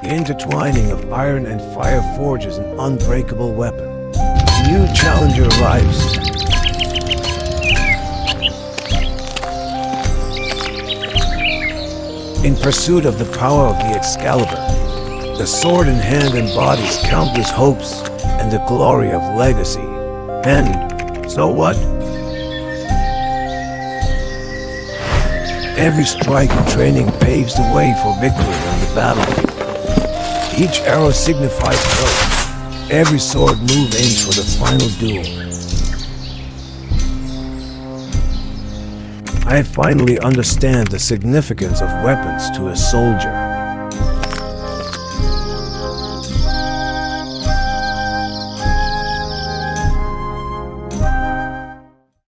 The intertwining of iron and fire forges an unbreakable weapon. A new challenger arrives. In pursuit of the power of the Excalibur, the sword in hand embodies countless hopes and the glory of legacy. And so what? Every strike and training paves the way for victory on the battlefield. Each arrow signifies courage. Every sword move aims for the final duel. I finally understand the significance of weapons to a soldier.